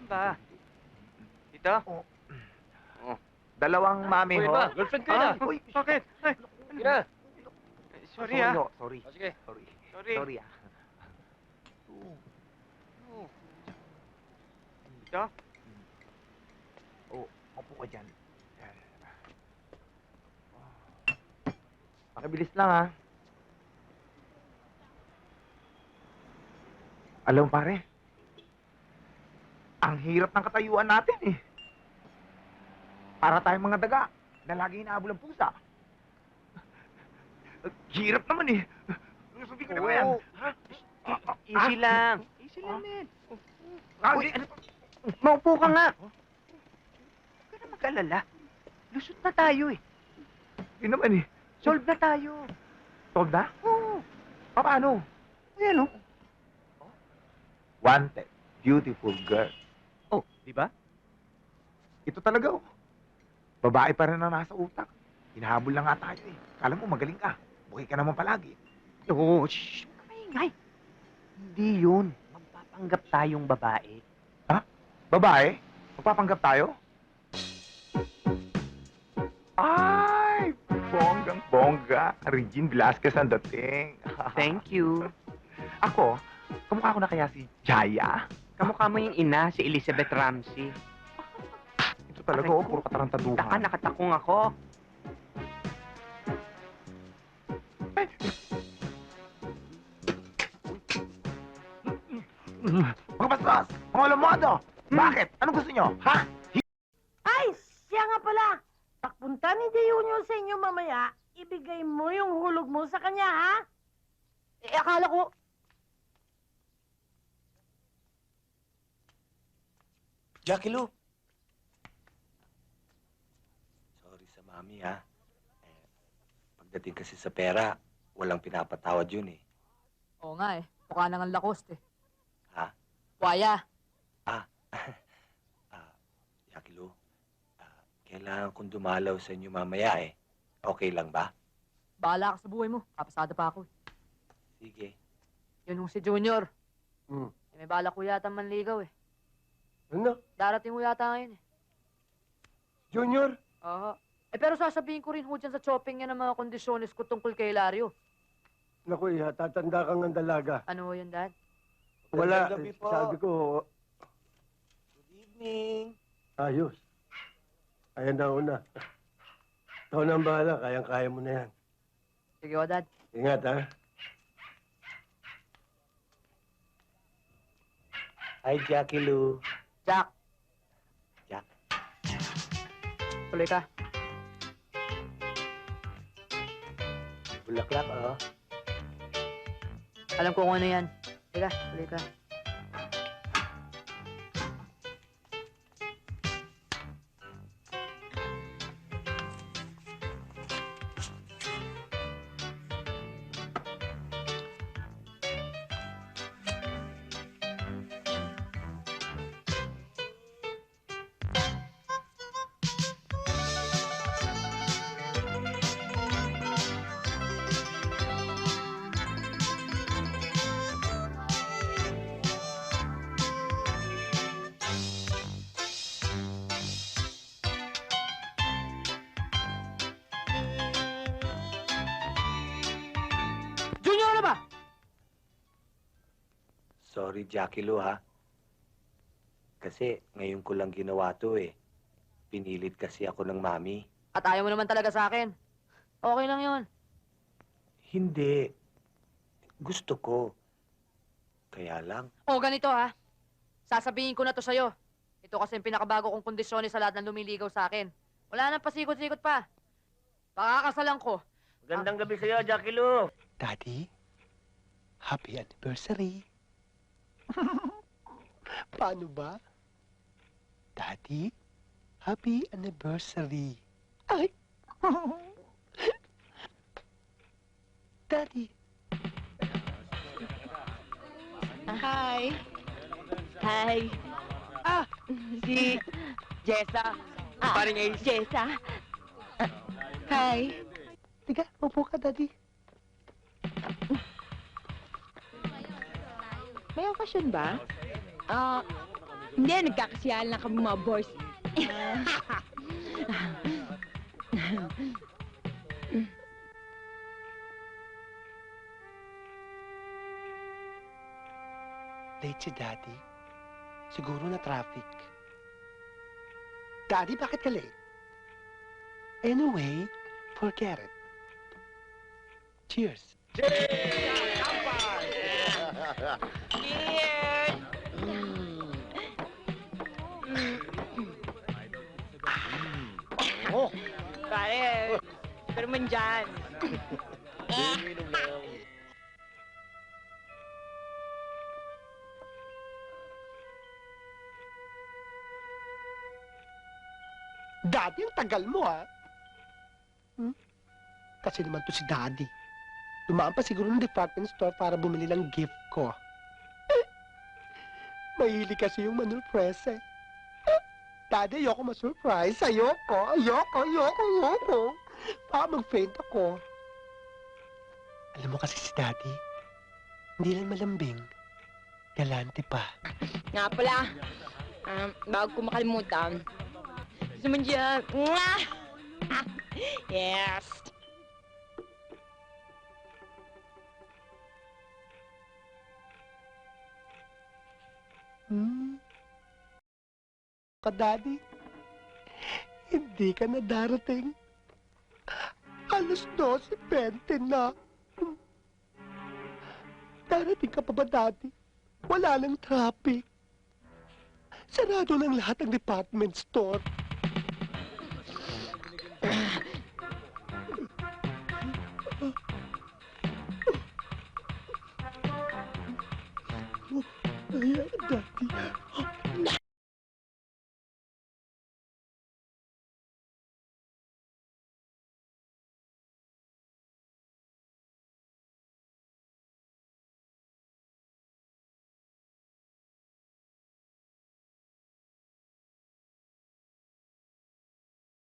ba? Dito? Oh. Oh. Dalawang mami Uy, ho. ba? Girlfriend kayo na. Uy, Bakit? Ay, Sige na. sorry ah. ho, sorry. O, sige. Sorry. Sorry. Sorry ah. Oh. Dito? Oh, upo ka dyan. Pakibilis lang ah. Alam mo, pare, ang hirap ng katayuan natin eh. Para tayong mga daga na lagi inaabol ang pusa. Hirap naman eh. Sabi ko na ba yan? Oo. Ha? Easy lang. Easy lang, Ah. men. Uy, ano to? Maupo ka nga. Huwag ka na mag-alala. Lusot na tayo eh. Yun naman eh. Solve na tayo. Solve na? Oo. Paano? Ayan oh. Wanted. Beautiful girl. Oh, di ba? Ito talaga oh. Babae pa rin ang nasa utak. Hinahabol na nga tayo eh. Kala mo magaling ka. Bukay ka naman palagi. Oo, shh. Huwag ka maingay. Hindi yun. Magpapanggap tayong babae. Babae? Magpapanggap tayo? Ay! Bonggang-bongga. Regine Velasquez ang dating. Thank you. Ako, kamukha ko na kaya si Jaya? Kamukha mo yung ina, si Elizabeth Ramsey. Ito talaga Aray oh, ko. puro katarantaduhan. Taka, nakatakong ako. Mga bastos! Mga lamodo! Bakit? Anong gusto nyo? Ha? Ay, siya nga pala. Pagpunta ni De Junior sa inyo mamaya, ibigay mo yung hulog mo sa kanya, ha? Eh, akala ko... Jackie Lou. Sorry sa mami, ha? Pagdating kasi sa pera, walang pinapatawad yun, eh. Oo nga eh. Mukha nang ang Lacoste eh. Ha? Buhaya. Jackie Lou, kailangan kong dumalaw sa inyo mamaya, eh. Okay lang ba? Bahala ka sa buhay mo. Kapasada pa ako eh. Sige. Yun yung si Junior. Hmm. May balak ko yata manligaw eh. Ano? Darating ko yata ngayon eh. Junior? Oo. Eh pero sasabihin ko rin ho dyan sa shopping niya ng mga kondisyones ko tungkol kay Hilario. Naku, iha, tatanda kang ang dalaga. Ano ho yun, Dad? Wala, Gabi po. sabi ko, Good evening. ayos. Ayan na una. Ikaw na ang bahala, kayang-kaya mo na yan. Sige ho, Dad. Ingat, ha? Hi, Jackie Lou. Jack. Jack. Tuloy ka. Bulaklak, oh. Alam ko kung ano yan. Teka, tuloy ka. Junior, ano ba? Sorry, Jackie Lou, ha? Kasi ngayon ko lang ginawa to, eh. Pinilit kasi ako ng mami. At ayaw mo naman talaga sa akin. Okay lang yun. Hindi. Gusto ko. Kaya lang, O ganito ha. Sasabihin ko na to sa'yo. Ito kasi yung pinakabago kong kondisyones sa lahat ng lumiligaw sa akin. Wala nang pasikot-sikot pa. Pakakasalan ko. Magandang gabi sa'yo, Jackie Lou. Daddy, happy anniversary. Paano ba? Daddy, happy anniversary. Ay! Daddy. Hi. Hi. Ah! Si Jessa. Paring Ace. Jessa. Hi. Tiga, upo ka, Daddy. May okasyon ba? Hindi, nagkakasiyahan lang kami mga boys. Late si Daddy. Siguro na traffic. Daddy, bakit ka late? Anyway, forget it. Cheers. Pare, pero man dyan. Daddy, ang tagal mo, ha? Kasi naman to si Daddy. Dumaan pa siguro ng department store para bumili ng gift ko. Mahilig kasi yung manurpresa. Daddy, ayoko ma-surprise. Ayoko. Baka mag-faint ako. Alam mo kasi si Daddy, hindi lang malambing. Galante pa. Nga pala, bago ko makalimutan, gusto mo dyan? Mwah! Yes! Daddy, hindi ka na darating. Alas 12:20 na. Darating ka pa ba, Daddy? Wala nang traffic. Sarado ng lahat ng department store. Ayan, Daddy.